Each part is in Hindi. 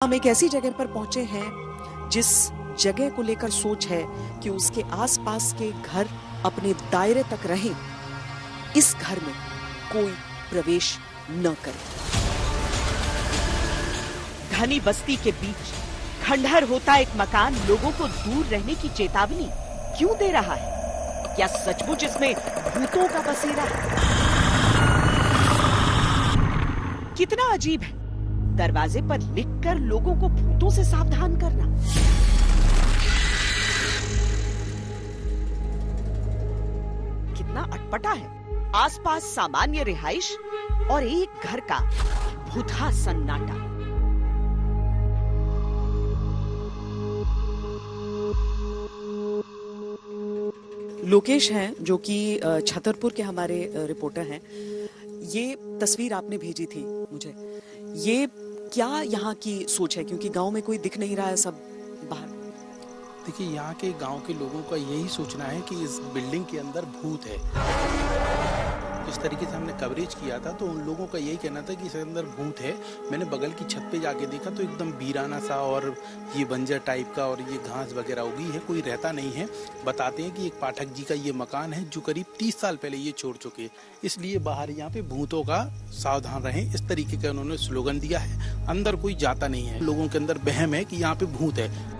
हम एक ऐसी जगह पर पहुंचे हैं जिस जगह को लेकर सोच है कि उसके आसपास के घर अपने दायरे तक रहें, इस घर में कोई प्रवेश न करे। घनी बस्ती के बीच खंडहर होता एक मकान लोगों को दूर रहने की चेतावनी क्यों दे रहा है? क्या सचमुच इसमें भूतों का बसेरा है? कितना अजीब है दरवाजे पर लिखकर लोगों को भूतों से सावधान करना। कितना अटपटा है। आसपास सामान्य रिहाइश और एक घर का भूतहा सन्नाटा। लोकेश हैं जो कि छतरपुर के हमारे रिपोर्टर हैं। ये तस्वीर आपने भेजी थी मुझे। ये क्या यहाँ की सोच है, क्योंकि गांव में कोई दिख नहीं रहा है, सब बाहर। देखिए, यहाँ के गांव के लोगों का यही सोचना है कि इस बिल्डिंग के अंदर भूत है। जिस तरीके से हमने कवरेज किया था तो उन लोगों का यही कहना था कि इसके अंदर भूत है। मैंने बगल की छत पे जाके देखा तो एकदम वीराना सा और ये बंजर टाइप का और ये घास वगैरह उगी है, कोई रहता नहीं है। बताते हैं कि एक पाठक जी का ये मकान है जो करीब 30 साल पहले ये छोड़ चुके हैं, इसलिए बाहर यहाँ पे भूतों का सावधान रहें, इस तरीके का उन्होंने स्लोगन दिया है। अंदर कोई जाता नहीं है। लोगों के अंदर वहम है कि यहाँ पे भूत है।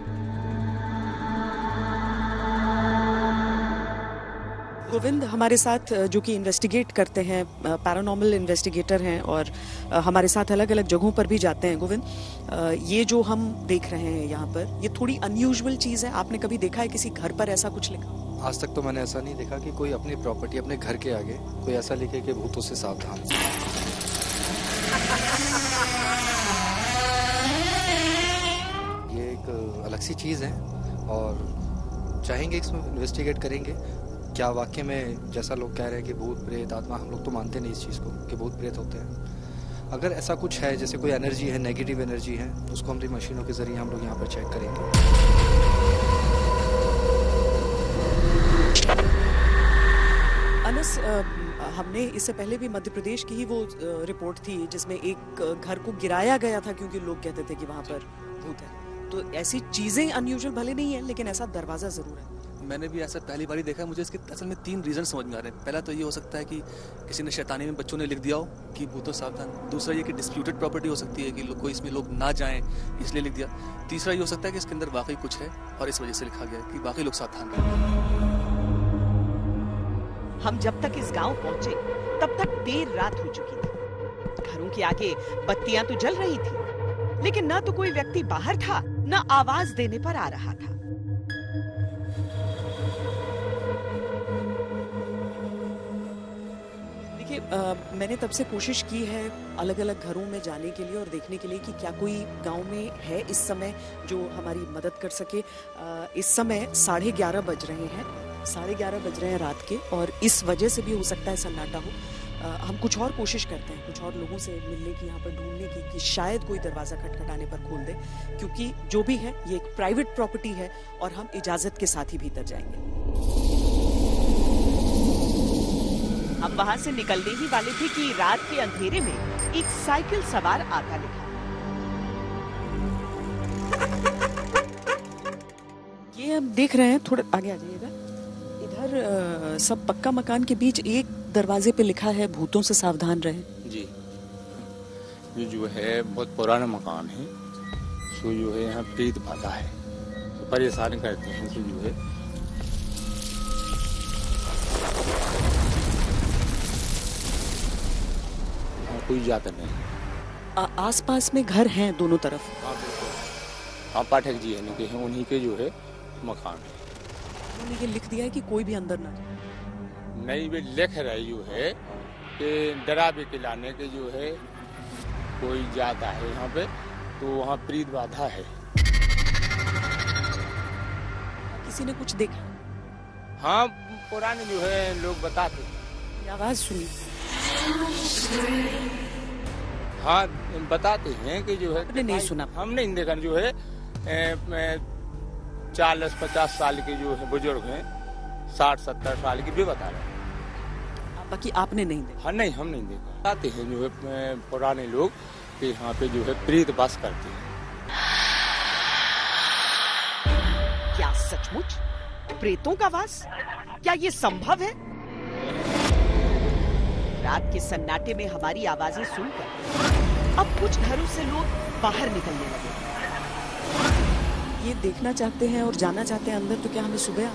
गोविंद हमारे साथ जो कि इन्वेस्टिगेट करते हैं, पैरानॉर्मल इन्वेस्टिगेटर हैं और हमारे साथ अलग अलग जगहों पर भी जाते हैं। गोविंद, ये जो हम देख रहे हैं यहाँ पर, ये थोड़ी अनयूजुअल चीज है। आपने कभी देखा है किसी घर पर ऐसा कुछ लिखा? आज तक तो मैंने ऐसा नहीं देखा कि कोई अपनी प्रॉपर्टी, अपने घर के आगे कोई ऐसा लिखे कि भूतों से सावधान। ये एक अलग सी चीज है और चाहेंगे इसमें इन्वेस्टिगेट करेंगे। क्या वाकई में जैसा लोग कह रहे हैं कि भूत प्रेत आत्मा, हम लोग तो मानते नहीं इस चीज़ को कि भूत प्रेत होते हैं। अगर ऐसा कुछ है, जैसे कोई एनर्जी है, नेगेटिव एनर्जी है, उसको हम मशीनों के जरिए हम लोग यहाँ पर चेक करेंगे। अनस, हमने इससे पहले भी मध्य प्रदेश की ही वो रिपोर्ट थी जिसमें एक घर को गिराया गया था क्योंकि लोग कहते थे कि वहां पर भूत है। तो ऐसी चीजें अनयूजुअल भले नहीं है, लेकिन ऐसा दरवाजा जरूर है। मैंने भी ऐसा पहली बार ही देखा है। मुझे इसके असल में 3 रीजन समझ में आ रहे हैं। पहला तो ये हो सकता है कि किसी ने शैतानी में बच्चों ने लिख दिया हो कि भूतों सावधान। दूसरा ये कि डिस्प्यूटेड प्रॉपर्टी हो सकती है कि कोई इसमें लोग ना जाएं इसलिए लिख दिया। तीसरा ये हो सकता है कि इसके अंदर वाकई कुछ है और इस वजह से लिखा गया कि वाकई लोग सावधान रहें। हम जब तक इस गांव पहुंचे तब तक देर रात हो चुकी थी। घरों के आगे बत्तियां तो जल रही थी, लेकिन न तो कोई व्यक्ति बाहर था, न आवाज देने पर आ रहा था। मैंने तब से कोशिश की है अलग अलग घरों में जाने के लिए और देखने के लिए कि क्या कोई गांव में है इस समय जो हमारी मदद कर सके। इस समय 11:30 बज रहे हैं, 11:30 बज रहे हैं रात के, और इस वजह से भी हो सकता है सन्नाटा हो। हम कुछ और कोशिश करते हैं, कुछ और लोगों से मिलने की, यहाँ पर ढूंढने की कि शायद कोई दरवाजा खटखटाने पर खोल दे, क्योंकि जो भी है ये एक प्राइवेट प्रॉपर्टी है और हम इजाजत के साथ ही भीतर जाएंगे। हम वहां से निकलने ही वाले थे कि रात के अंधेरे में एक साइकिल सवार आता दिखा। ये हम देख रहे हैं, थोड़ा आगे आ जाइएगा। इधर सब पक्का मकान के बीच एक दरवाजे पे लिखा है भूतों से सावधान रहें। जी, ये जो है बहुत पुराना मकान है, सो जो है यहाँ प्रेत बाधा है, तो परेशान करते हैं। सो जो है कोई जाता नहीं। आसपास में घर हैं दोनों तरफ। हाँ, पाठक जी हैं, उन्हीं के जो है मकान है। उन्होंने ये लिख दिया है कि कोई भी अंदर ना जाए। नहीं, वे लिख रही जो है कि डरावे के लाने के जो है कोई जाता है यहाँ पे तो वहाँ प्रीत बाधा है। किसी ने कुछ देखा? हाँ, पुराने जो है लोग बताते। आवाज सुनी? हाँ, बताते हैं कि जो है। आपने नहीं सुना? हम नहीं देखा। जो है 40-50 साल के जो है बुजुर्ग हैं, 60-70 साल की भी बता रहे हैं। बाकी आपने नहीं देखा? हाँ, नहीं, हम नहीं देखा। आते हैं जो है पुराने लोग कि यहाँ पे जो है प्रेत वास करते हैं। सचमुच प्रेतों का वास? क्या ये संभव है? रात के सन्नाटे में हमारी आवाजें सुनकर अब कुछ घरों से लोग बाहर निकलने लगे। ये देखना चाहते हैं और जाना चाहते हैं अंदर, तो क्या हमें सुबह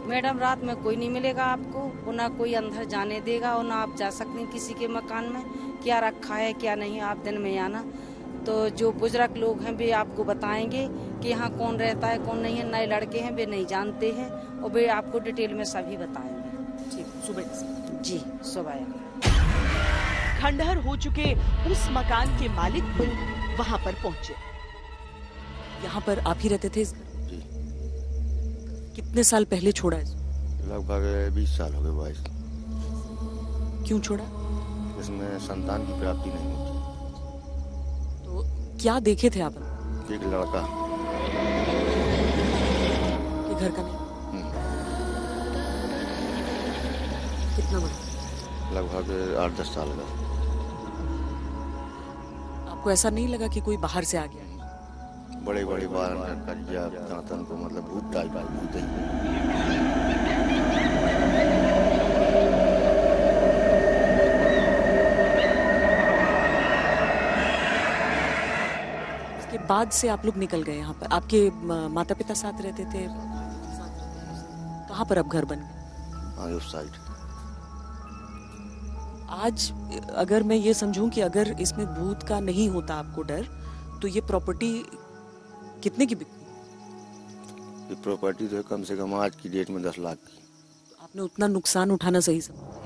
मैडम रात में कोई नहीं मिलेगा आपको, और ना कोई अंदर जाने देगा, और ना आप जा सकते हैं किसी के मकान में। क्या रखा है क्या नहीं, आप दिन में आना। तो जो बुजुर्ग लोग हैं वे आपको बताएंगे कि यहाँ कौन रहता है कौन नहीं है। नए लड़के हैं वे नहीं जानते हैं, और वे आपको डिटेल में सभी बताएंगे। ठीक, सुबह जी सुबह। खंडहर हो चुके उस मकान के मालिक भी वहाँ पर पहुँचे। यहाँ पर आप ही रहते थे? जी। कितने साल पहले छोड़ा है? लगभग 20 साल हो गए। 22। क्यों छोड़ा? इसमें संतान की प्राप्ति नहीं होती। तो क्या देखे थे आप? एक लड़का कि घर का नहीं? कितना बड़ा? लगभग 8-10 साल का। आपको ऐसा नहीं लगा कि कोई बाहर से आ गया? बड़े बड़े बाल करिया दांतन को, मतलब भूत टाइप भूत ही। इसके बाद से आप लोग निकल गए यहाँ पर? आपके माता पिता साथ रहते थे? कहाँ पर अब घर बन गए? उस साइड। आज अगर मैं ये समझूं कि अगर इसमें भूत का नहीं होता आपको डर, तो ये प्रॉपर्टी कितने की बिकती? ये प्रॉपर्टी तो कम से कम आज की डेट में 10 लाख की। आपने उतना नुकसान उठाना सही समझा?